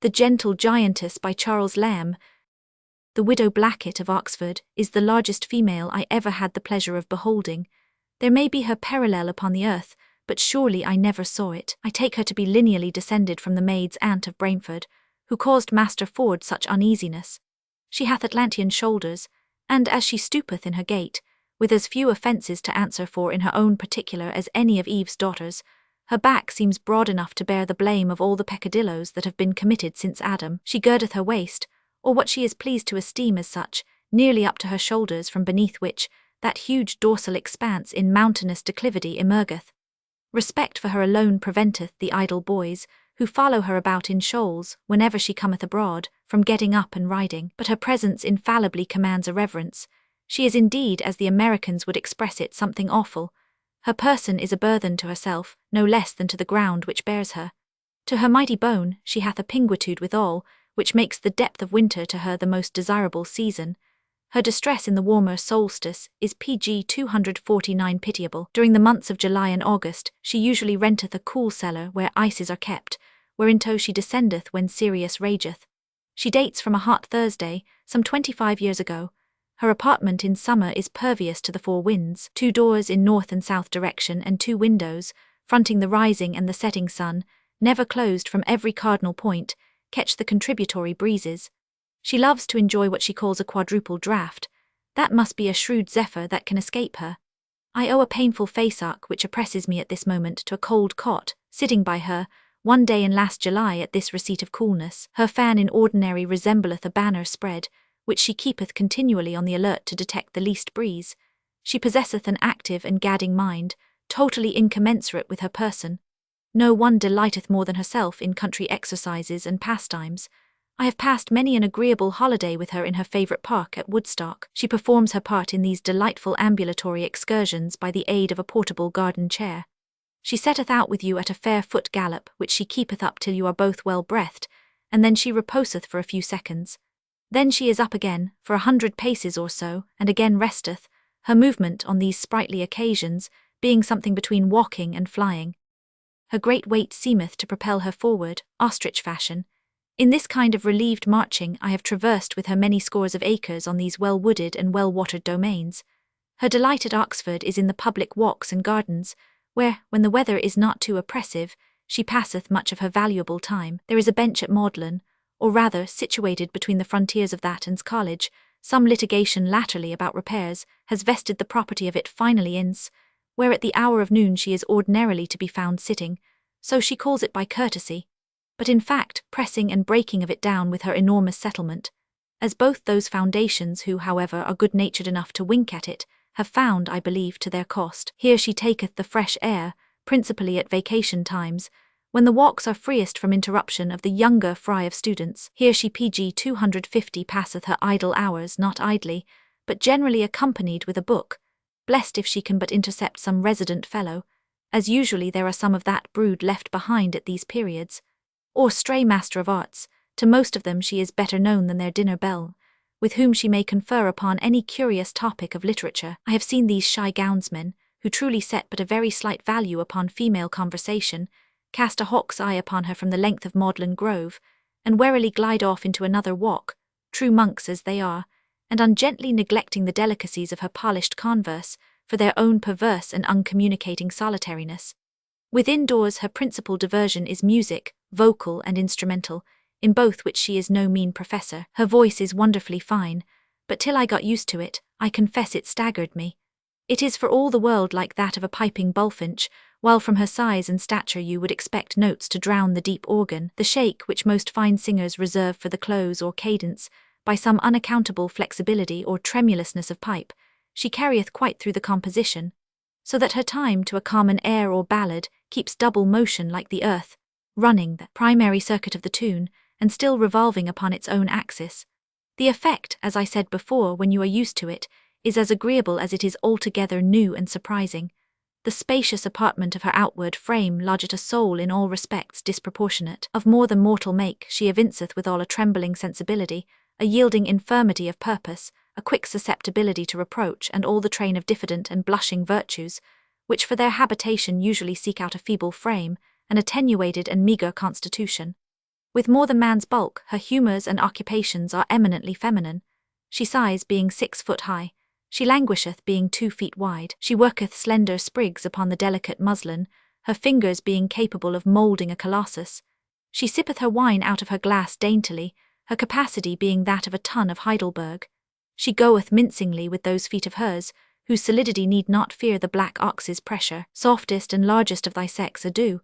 The Gentle Giantess by Charles Lamb. The widow Blackett of Oxford is the largest female I ever had the pleasure of beholding. There may be her parallel upon the earth, but surely I never saw it. I take her to be lineally descended from the maid's aunt of Brainford, who caused Master Ford such uneasiness. She hath Atlantean shoulders, and as she stoopeth in her gait, with as few offences to answer for in her own particular as any of Eve's daughters, her back seems broad enough to bear the blame of all the peccadilloes that have been committed since Adam. She girdeth her waist, or what she is pleased to esteem as such, nearly up to her shoulders, from beneath which that huge dorsal expanse in mountainous declivity emergeth. Respect for her alone preventeth the idle boys, who follow her about in shoals, whenever she cometh abroad, from getting up and riding, but her presence infallibly commands a reverence. She is indeed, as the Americans would express it, something awful. Her person is a burthen to herself, no less than to the ground which bears her. To her mighty bone she hath a pinguitude withal, which makes the depth of winter to her the most desirable season. Her distress in the warmer solstice is pg 249 pitiable. During the months of July and August she usually renteth a cool cellar where ices are kept, whereinto she descendeth when Sirius rageth. She dates from a hot Thursday, some 25 years ago. Her apartment in summer is pervious to the four winds, 2 doors in north and south direction and 2 windows, fronting the rising and the setting sun, never closed from every cardinal point, catch the contributory breezes. She loves to enjoy what she calls a quadruple draught. That must be a shrewd zephyr that can escape her. I owe a painful face-ache which oppresses me at this moment to a cold cot, sitting by her, one day in last July at this receipt of coolness. Her fan in ordinary resembleth a banner spread, which she keepeth continually on the alert to detect the least breeze. She possesseth an active and gadding mind, totally incommensurate with her person. No one delighteth more than herself in country exercises and pastimes. I have passed many an agreeable holiday with her in her favourite park at Woodstock. She performs her part in these delightful ambulatory excursions by the aid of a portable garden chair. She setteth out with you at a fair foot gallop, which she keepeth up till you are both well breathed, and then she reposeth for a few seconds. Then she is up again, for 100 paces or so, and again resteth, her movement on these sprightly occasions being something between walking and flying. Her great weight seemeth to propel her forward, ostrich fashion. In this kind of relieved marching I have traversed with her many scores of acres on these well-wooded and well-watered domains. Her delight at Oxford is in the public walks and gardens, where, when the weather is not too oppressive, she passeth much of her valuable time. There is a bench at Magdalen, or rather, situated between the frontiers of that and College. Some litigation latterly about repairs has vested the property of it finally in's, where at the hour of noon she is ordinarily to be found sitting, so she calls it by courtesy, but in fact pressing and breaking of it down with her enormous settlement, as both those foundations who, however, are good-natured enough to wink at it, have found, I believe, to their cost. Here she taketh the fresh air, principally at vacation times, when the walks are freest from interruption of the younger fry of students. Here she pg 250 passeth her idle hours, not idly, but generally accompanied with a book, blessed if she can but intercept some resident fellow, as usually there are some of that brood left behind at these periods, or stray master of arts. To most of them she is better known than their dinner belle, with whom she may confer upon any curious topic of literature. I have seen these shy gownsmen, who truly set but a very slight value upon female conversation, cast a hawk's eye upon her from the length of Magdalen Grove, and warily glide off into another walk, true monks as they are, and ungently neglecting the delicacies of her polished converse, for their own perverse and uncommunicating solitariness. Within doors her principal diversion is music, vocal and instrumental, in both which she is no mean professor. Her voice is wonderfully fine, but till I got used to it, I confess it staggered me. It is for all the world like that of a piping bullfinch, while from her size and stature you would expect notes to drown the deep organ. The shake which most fine singers reserve for the close or cadence, by some unaccountable flexibility or tremulousness of pipe, she carrieth quite through the composition, so that her time to a common air or ballad keeps double motion like the earth, running the primary circuit of the tune, and still revolving upon its own axis. The effect, as I said before, when you are used to it, is as agreeable as it is altogether new and surprising. The spacious apartment of her outward frame lodgeth a soul in all respects disproportionate. Of more than mortal make she evinceth withal a trembling sensibility, a yielding infirmity of purpose, a quick susceptibility to reproach, and all the train of diffident and blushing virtues, which for their habitation usually seek out a feeble frame, an attenuated and meagre constitution. With more than man's bulk, her humours and occupations are eminently feminine. She sighs, being 6 foot high. She languisheth, being 2 feet wide. She worketh slender sprigs upon the delicate muslin, her fingers being capable of moulding a colossus. She sippeth her wine out of her glass daintily, her capacity being that of a ton of Heidelberg. She goeth mincingly with those feet of hers, whose solidity need not fear the black ox's pressure. Softest and largest of thy sex, adieu.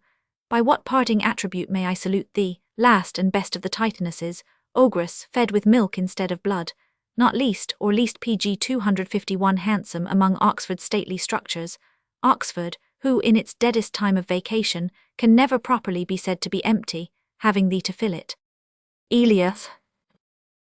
By what parting attribute may I salute thee, last and best of the Titanesses, ogress, fed with milk instead of blood, not least, or least PG 251 handsome among Oxford's stately structures, Oxford, who in its deadest time of vacation can never properly be said to be empty, having thee to fill it. Elias,